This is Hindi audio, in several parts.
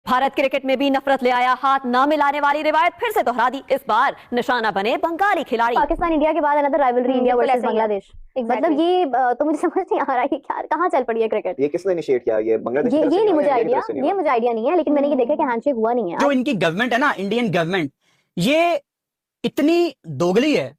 भारत क्रिकेट में भी नफरत ले आया, हाथ न मिलाने वाली रिवायत फिर से दोहरा दी। इस बार निशाना बने बंगाली खिलाड़ी। पाकिस्तान इंडिया के बाद another rivalry India versus Bangladesh. मतलब ये तो मुझे समझ नहीं आ रहा है क्या कहाँ चल पड़ी है क्रिकेट। ये किसने इनिशिएट किया? ये बांग्लादेश ये नहीं मुझे आइडिया नहीं है, लेकिन मैंने ये देखा कि हैंडशेक हुआ नहीं है। जो इनकी गवर्नमेंट है ना, इंडियन गवर्नमेंट, ये इतनी दोगली है,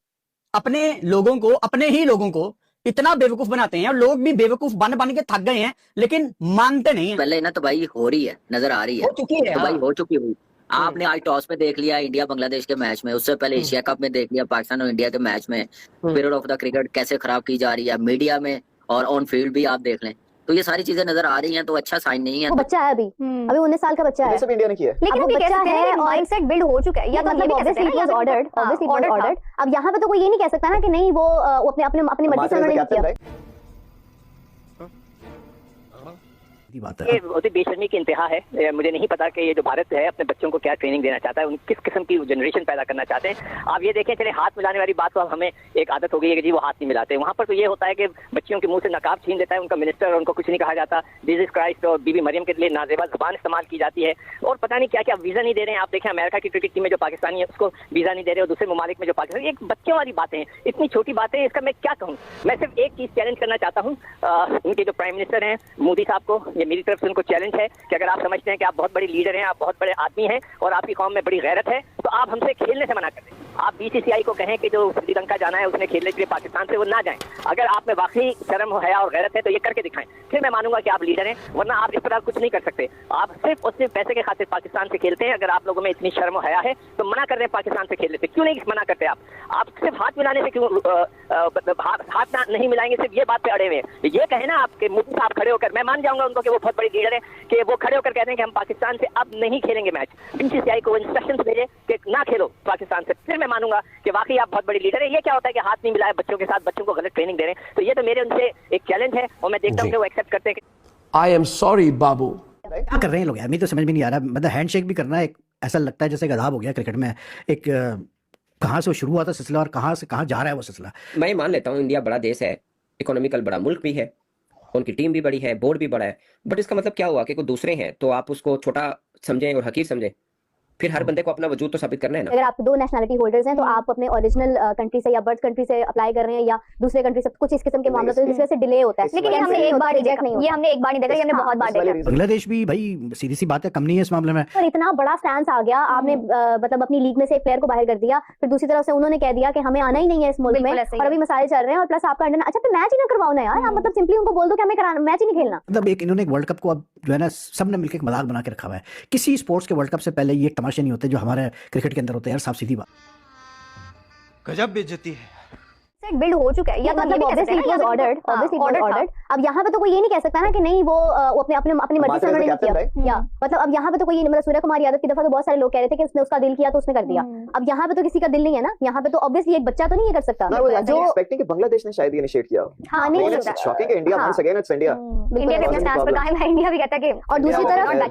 अपने लोगों को, अपने ही लोगों को इतना बेवकूफ बनाते हैं और लोग भी बेवकूफ बन बन के थक गए हैं, लेकिन मानते नहीं है। पहले ना तबाही हो रही है, नजर आ रही है, हो चुकी है, तबाही हो चुकी हुई। आपने आज टॉस में देख लिया इंडिया बांग्लादेश के मैच में, उससे पहले एशिया कप में देख लिया पाकिस्तान और इंडिया के मैच में। पीरियड ऑफ द क्रिकेट कैसे खराब की जा रही है मीडिया में और ऑन फील्ड भी आप देख लें, तो ये सारी चीजें नजर आ रही हैं, तो अच्छा साइन नहीं है। वो बच्चा है अभी 19 साल का बच्चा है, सब इंडिया ने किया, लेकिन वो बच्चा है, माइंडसेट बिल्ड हो चुका है। या तो मतलब ऑब्वियसली इट वाज ऑर्डर्ड। अब यहाँ पे तो कोई ये नहीं कह सकता ना कि नहीं वो अपने अपने अपनी मर्जी से उन्होंने किया। ये बहुत ही बेशर्मी की इंतहा है। मुझे नहीं पता कि ये जो भारत है अपने बच्चों को क्या ट्रेनिंग देना चाहता है, उन किस किस्म की जनरेशन पैदा करना चाहते हैं। आप ये देखें, चले हाथ मिलाने वाली बात तो अब हमें एक आदत हो गई है कि जी वो हाथ नहीं मिलाते। वहाँ पर तो ये होता है कि बच्चियों के मुंह से नकाब छीन देता है उनका मिनिस्टर, उनको कुछ नहीं कहा जाता। जीसस क्राइस्ट और बीबी मरियम के लिए नाजेबा जुबान इस्तेमाल की जाती है और पता नहीं क्या क्या वीजा नहीं दे रहे हैं। आप देखें अमेरिका की क्रिकेट टीम में जो पाकिस्तानी है उसको वीजा नहीं दे रहे और दूसरे ममालिक में जो पाकिस्तानी, एक बच्चों वाली बातें हैं, इतनी छोटी बातें, इसका मैं क्या कहूँ। मैं सिर्फ एक चीज चैलेंज करना चाहता हूँ उनके जो प्राइम मिनिस्टर हैं मोदी साहब को, ये मेरी तरफ से उनको चैलेंज है कि अगर आप समझते हैं कि आप बहुत बड़े लीडर हैं, आप बहुत बड़े आदमी हैं और आपकी कौम में बड़ी गैरत है, तो आप हमसे खेलने से मना कर दें। आप बीसीसीआई को कहें कि जो श्रीलंका जाना है उसने खेलने के लिए पाकिस्तान से वो ना जाएं। अगर आप में वाकई शर्म हया और गैरत है तो ये करके दिखाएं, फिर मैं मानूंगा कि आप लीडर हैं, वरना आप इस तरह कुछ नहीं कर सकते। आप सिर्फ और सिर्फ पैसे के खातिर पाकिस्तान से खेलते हैं। अगर आप लोगों में इतनी शर्म हया है तो मना कर रहे हैं पाकिस्तान से खेलने से, क्यों नहीं मना करते आप सिर्फ हाथ मिलाने से क्यों हाथ नहीं मिलाएंगे, सिर्फ ये बात पे अड़े हुए हैं। ये कहे ना आपके मोदी साहब खड़े होकर, मैं मान जाऊंगा उनको कि वो बहुत बड़ी लीडर है, कि वो खड़े होकर कहते हैं कि हम पाकिस्तान से अब नहीं खेलेंगे मैच, बीसीसीआई को इंस्ट्रक्शंस भेजे कि ना खेलो पाकिस्तान से, फिर मैं मानूंगा कि वाकई आप बहुत बड़ी लीडर है। ये क्या होता है कि हाथ नहीं मिलाए बच्चों के साथ, बच्चों को गलत ट्रेनिंग दे रहे हैं, तो ये तो मेरे उनसे एक चैलेंज है और मैं देखता हूँ कि वो एक्सेप्ट करते हैं। आई एम सॉरी बाबू। क्या कर रहे हैं लोग यार, मुझे तो समझ में नहीं आ रहा। मतलब हैंडशेक भी करना एक ऐसा लगता है जैसे गधाब हो गया क्रिकेट में। एक कहाँ से शुरू हुआ था सिलसिला और कहाँ से कहाँ जा रहा है वो सिलसिला। मैं मान लेता हूँ इंडिया बड़ा देश है, इकोनॉमिकल बड़ा मुल्क भी है, उनकी टीम भी बड़ी है, बोर्ड भी बड़ा है, बट इसका मतलब क्या हुआ कि कोई दूसरे हैं तो आप उसको छोटा समझें और हकीर समझें? फिर हर बंदे को अपना वजूद तो साबित करना है ना। अगर आप दो नेशनलिटी होल्डर्स हैं तो आप अपने ओरिजिनल कंट्री से या बर्थ कंट्री से अप्लाई कर रहे हैं या दूसरे कंट्री से, कुछ इस किस्म के मामले तो जिस वजह से डिले होता है। लेकिन हमने एक बार रिजेक्ट नहीं, ये हमने एक बार नहीं देखा, ये हमने बहुत बार देखा। बांग्लादेश भी भाई सीधी सी बात है कम नहीं है इस मामले में। पर इतना बड़ा स्टैंस आ गया, आपने मतलब अपनी लीग में से एक प्लेयर को बाहर कर दिया, फिर दूसरी तरफ से उन्होंने कह दिया कि हमें आना ही नहीं है इस मुल्क में और अभी मसाइल चल रहे हैं और प्लस आपका अंडर, अच्छा फिर मैच ही ना करवाओ ना यार। आप मतलब सिंपली उनको बोल दो कि हमें मैच ही नहीं खेलना। मतलब एक इन्होंने एक वर्ल्ड कप को अब जो है ना सबने मिलकर एक मजाक बना के रखा हुआ है। किसी स्पोर्ट्स के वर्ल्ड कप से पहले ये तमाशे नहीं होते जो हमारे क्रिकेट के अंदर होते हैं यार, साफ सीधी बात। गजब बेइज्जती है। सेट बिल्ड हो चुका है, या तो मतलब ऑब्वियसली इट वाज ऑर्डर्ड। अब यहाँ पे तो कोई ये नहीं कह सकता ना कि नहीं वो अपने अपने अपनी मर्जी से उन्होंने किया। या मतलब अब यहाँ पे तो कोई, मतलब सूर्य कुमार यादव की दफा तो बहुत सारे लोग कह रहे थे कि उसने उसका दिल किया तो उसने कर दिया। अब यहाँ पे तो किसी का दिल नहीं है ना, यहाँ पे तो ऑब्वियसली एक बच्चा तो नहीं कर सकता जो एक्सपेक्टिंग कि बांग्लादेश ने शायद इनिशिएट किया। हां नहीं हो सकता, शॉकिंग कि India once again it's India. India के अपने स्टैंड पर कायम है, इंडिया भी कहता है कि। और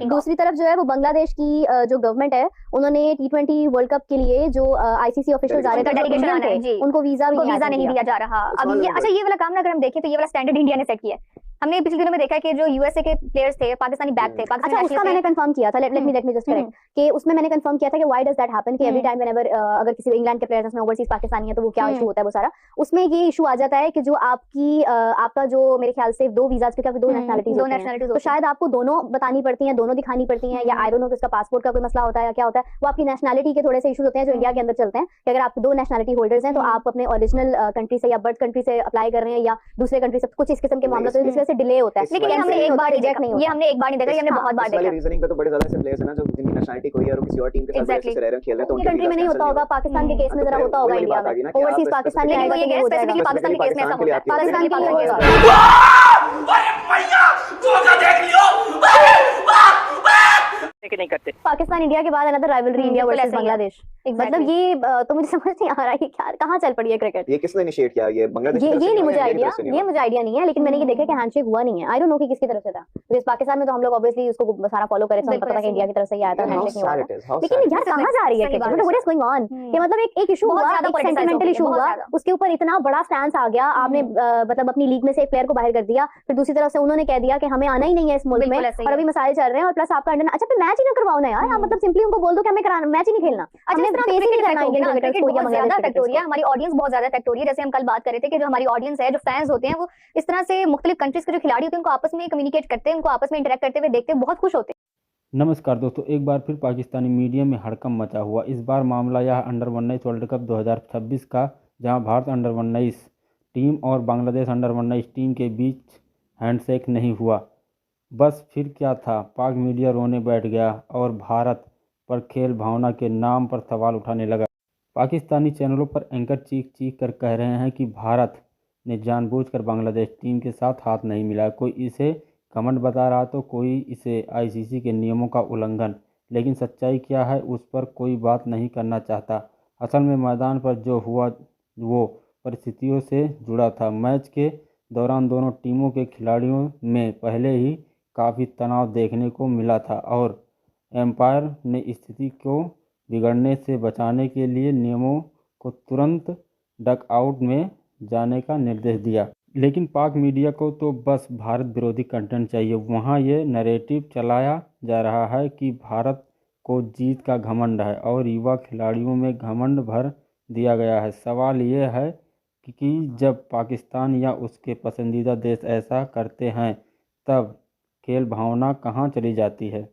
दूसरी तरफ जो है वो बांग्लादेश की जो गवर्नमेंट है, उन्होंने T20 वर्ल्ड कप के लिए जो ICC ऑफिशियल्स आ रहे थे डेलीगेशन थे, उनको वीजा नहीं दिया जा रहा। अब ये अच्छा ये वाला काम ना अगर हम देखें तो ये वाला स्टैंडर्ड इंडिया ने सेट किया है। हमने पिछले दिनों में देखा कि जो यूएसए के प्लेयर्स थे, पाकिस्तानी बैक थे, अच्छा उसका मैंने कंफर्म किया था, लेट मी जस्ट करेक्ट कि उसमें मैंने कंफर्म किया था कि व्हाई डज दैट हैपन कि एवरी टाइम व्हेनेवर अगर किसी इंग्लैंड के प्लेयर्स में ओवरसीज पाकिस्तानी है तो वो क्या इशू होता है वो सारा। उसमें ये इशू आ जाता है कि जो आपका जो मेरे ख्याल से 2 वीजास के, दो नेशनलिटीज, तो शायद आपको दोनों बतानी पड़ती हैं, दोनों दिखानी पड़ती हैं, या आई डोंट नो कि उसका पासपोर्ट का कोई मसला होता है या क्या होता है। वो आपकी नेशनलिटी के थोड़े से इशूज होते हैं जो इंडिया के अंदर चलते हैं कि अगर आप 2 नेशनलिटी होल्डर्स हैं तो आप अपने ओरिजिनल कंट्री से या बर्थ कंट्री से अप्लाई कर रहे हैं या दूसरे कंट्री से, कुछ इस किस्म के मामले तो जिस वजह से डिले होता है। लेकिन ये हमने एक बार रिजेक्ट नहीं, ये हमने एक बार नहीं देखा, ये हमने बहुत बार देखा। रीजनिंग पे तो बड़े ज्यादा ऐसे प्लेयर्स हैं ना जो जिनकी नेशनलिटी कोई है और किसी और टीम के साथ ऐसे रह रहे हैं, खेल रहे हैं, तो उनकी कंट्री में नहीं होता होगा। पाकिस्तान के केस में जरा होता होगा, इंडिया में ओवरसीज पाकिस्तानी आएगा तो ये स्पेसिफिकली पाकिस्तान के केस में ऐसा होता है, पाकिस्तान के लिए होगा। अरे भैया धोखा देख लियो। नहीं करते। पाकिस्तान इंडिया के बाद another rivalry India versus Bangladesh. मतलब ये तो मुझे समझ नहीं आ रहा है क्या कहाँ चल पड़ी है क्रिकेट। ये किसने इनिशिएट किया? ये बांग्लादेश की तरफ ये से नहीं हुआ मुझे या इंडिया की आइडिया, तरफ से नहीं ये हुआ? मुझे आइडिया नहीं है, लेकिन मैंने ये देखा कि हैंडशेक हुआ नहीं है। आई डोंट नो कि किसकी तरफ से था, बिकॉज़ पाकिस्तान में तो हम लोग ऑब्वियसली उसको सारा फॉलो करे थे, पता था कि इंडिया की तरफ से ही आया था, How हैंडशेक नहीं हुआ sad था। it is, how लेकिन sad यार it is. कहाँ जा रही है सही क्रिकेट, बात मतलब है। व्हाट इज गोइंग ऑन, कि मतलब एक इशू बहुत हुआ, ज्यादा एक politicize हो सेंटिमेंटल गई है, इशू बहुत हुआ, ज्यादा। उसके ऊपर इतना बड़ा स्टैंड आ गया, आपने मतलब अपनी लीग में से एक प्लेयर को बाहर कर दिया, फिर दूसरी तरफ से उन्होंने कह दिया कि हमें आना ही नहीं है इस मुल्क में, बिल्कुल ऐसे ही और अभी है। मसाइल चल रहे हैं, और प्लस आपका अंडर, अच्छा फिर मैच ही ना करवाओ ना यार, आप मतलब सिंपली उनको बोल दो कि हमें कराना मैच ही नहीं खेलना, अच्छा, हमें इस तरह फेस ही नहीं करना क्रिकेट इंडियन क्रिकेटर्स को या बहुत ज्यादा बांग्लादेश अफेक्ट हो रही है, क्रिकेटर्स हमारी ऑडियंस बहुत ज्यादा अफेक्ट हो रही है। जैसे हम कल बात कर रहे थे कि जो हमारी ऑडियंस है, जो फैंस होते हैं, वो इस तरह से मुख्तलिफ कंट्रीज के जो खिलाड़ी होते हैं उनको आपस में कम्युनिकेट करते हैं, उनको आपस में इंटरेक्ट करते हुए देखते हैं, बहुत खुश होते हैं। नमस्कार दोस्तों, एक बार फिर पाकिस्तानी मीडिया में हड़कंप मचा हुआ। इस बार मामला यह अंडर 19 वर्ल्ड कप 2026 का, जहां भारत अंडर 19 टीम और बांग्लादेश अंडर 19 टीम के बीच हैंडशेक नहीं हुआ। बस फिर क्या था, पाक मीडिया रोने बैठ गया और भारत पर खेल भावना के नाम पर सवाल उठाने लगा। पाकिस्तानी चैनलों पर एंकर चीख चीख कर कह रहे हैं कि भारत ने जानबूझकर बांग्लादेश टीम के साथ हाथ नहीं मिलाया। कोई इसे घमंड बता रहा तो कोई इसे आईसीसी के नियमों का उल्लंघन। लेकिन सच्चाई क्या है, उस पर कोई बात नहीं करना चाहता। असल में मैदान पर जो हुआ वो परिस्थितियों से जुड़ा था। मैच के दौरान दोनों टीमों के खिलाड़ियों में पहले ही काफ़ी तनाव देखने को मिला था और एम्पायर ने स्थिति को बिगड़ने से बचाने के लिए नियमों को तुरंत डकआउट में जाने का निर्देश दिया। लेकिन पाक मीडिया को तो बस भारत विरोधी कंटेंट चाहिए। वहाँ ये नैरेटिव चलाया जा रहा है कि भारत को जीत का घमंड है और युवा खिलाड़ियों में घमंड भर दिया गया है। सवाल ये है कि जब पाकिस्तान या उसके पसंदीदा देश ऐसा करते हैं तब खेल भावना कहाँ चली जाती है।